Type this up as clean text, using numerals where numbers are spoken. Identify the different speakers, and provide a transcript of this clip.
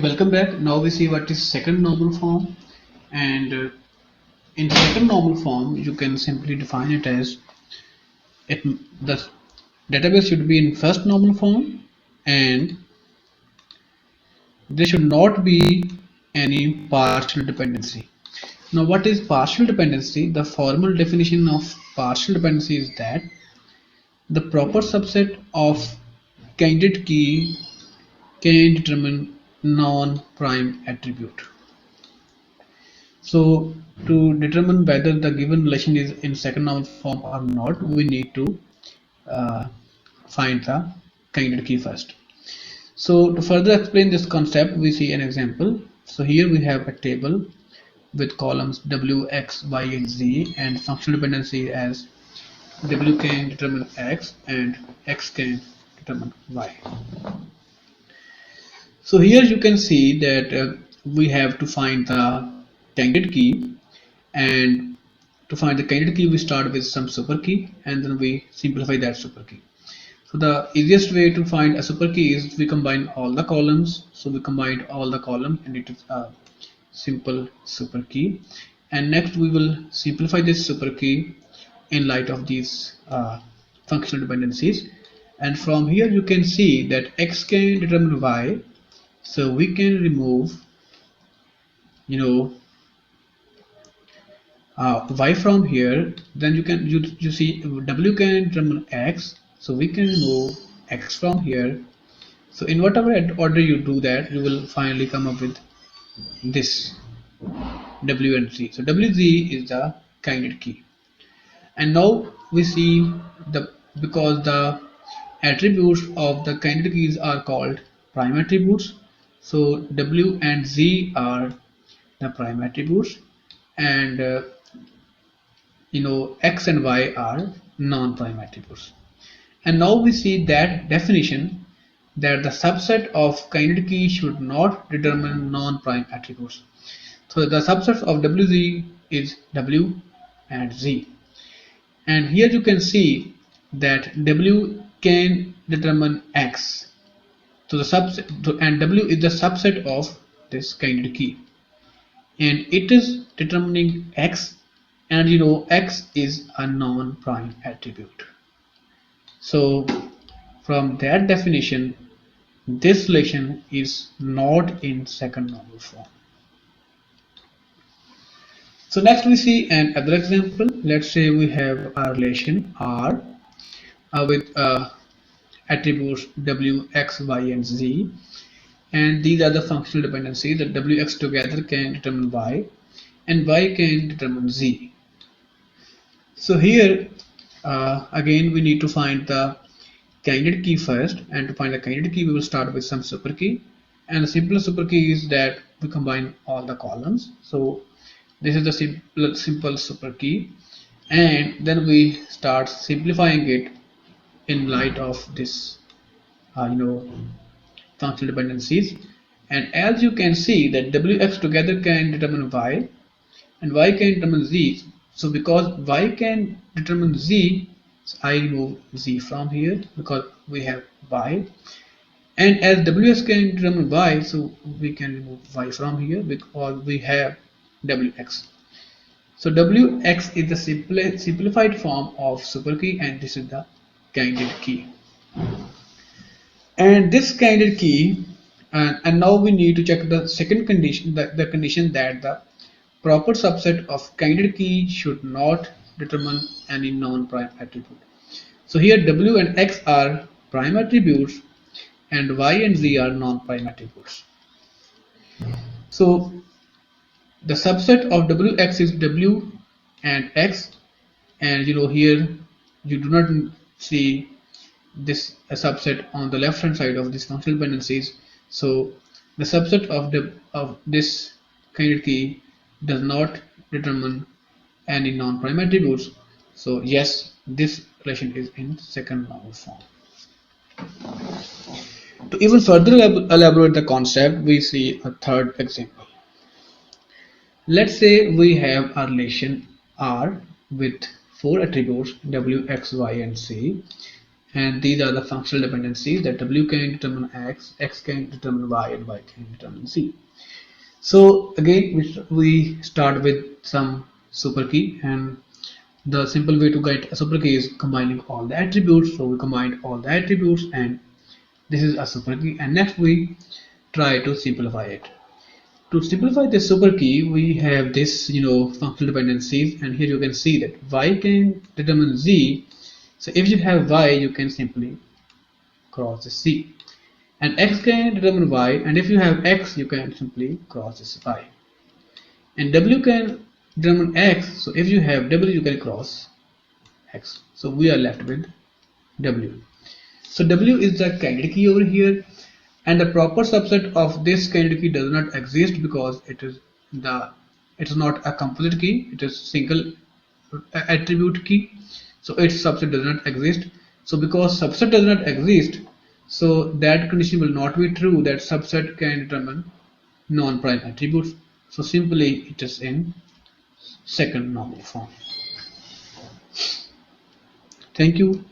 Speaker 1: Welcome back. Now we see what is second normal form, and in second normal form you can simply define it as the database should be in first normal form, and there should not be any partial dependency. Now what is partial dependency? The formal definition of partial dependency is that the proper subset of candidate key can determine non-prime attribute. So to determine whether the given relation is in second normal form or not, we need to find the candidate key first. So to further explain this concept, we see an example. So here we have a table with columns w, x, y, and z, and functional dependency as w can determine x and x can determine y. So here you can see that we have to find the candidate key, and to find the candidate key we start with some super key and then we simplify that super key. So the easiest way to find a super key is we combine all the columns. So we combined all the columns and it is a simple super key, and next we will simplify this super key in light of these functional dependencies, and from here you can see that x can determine y, so we can remove y from here. Then you see w can determine x, so we can remove x from here. So in whatever order you do that, you will finally come up with this w and z. So wz is the candidate key, and now we see because the attributes of the candidate keys are called prime attributes, so w and z are the prime attributes, and x and y are non-prime attributes. And now we see that definition that the subset of candidate key should not determine non-prime attributes. So the subset of wz is w and z, and here you can see that w can determine x. So the subset, and w is the subset of this candidate key, and it is determining x, and x is a non-prime attribute. So from that definition, this relation is not in second normal form. So next we see another example. Let's say we have a relation R with attributes w, x, y, and z, and these are the functional dependencies that w, x together can determine y and y can determine z. So here again we need to find the candidate key first, and to find the candidate key we will start with some super key, and the simplest super key is that we combine all the columns. So this is the simple super key, and then we start simplifying it in light of this functional dependencies, and as you can see that wx together can determine y and y can determine z. So because y can determine z, so I remove z from here because we have y, and as ws can determine y, so we can remove y from here because we have wx. So wx is the simplified form of super key, and this is the candidate key. And this candidate key, and now we need to check the second condition, the condition that the proper subset of candidate key should not determine any non-prime attribute. So here w and x are prime attributes and y and z are non-prime attributes. So the subset of wx is w and x, and here you do not see this subset on the left hand side of these functional dependencies. So the subset of this candidate key does not determine any non-prime attributes. So yes, this relation is in second normal form. To even further elaborate the concept, we see a third example. Let's say we have a relation R with four attributes w, x, y, and z, and these are the functional dependencies that W can determine X can determine Y, and Y can determine Z. So again, we start with some super key, and the simple way to get a super key is combining all the attributes. So we combine all the attributes, and this is a super key. And next we try to simplify it. To simplify this super key, we have this, functional dependencies, and here you can see that Y can determine Z. So if you have Y, you can simply cross this Z. And X can determine Y, and if you have X, you can simply cross this Y. And W can determine X, so if you have W, you can cross X. So we are left with W. So W is the candidate key over here, and the proper subset of this candidate key does not exist because it is not a composite key, it is single attribute key. So its subset does not exist. So because subset does not exist, so that condition will not be true that subset can determine non-prime attributes. So simply it is in second normal form. Thank you.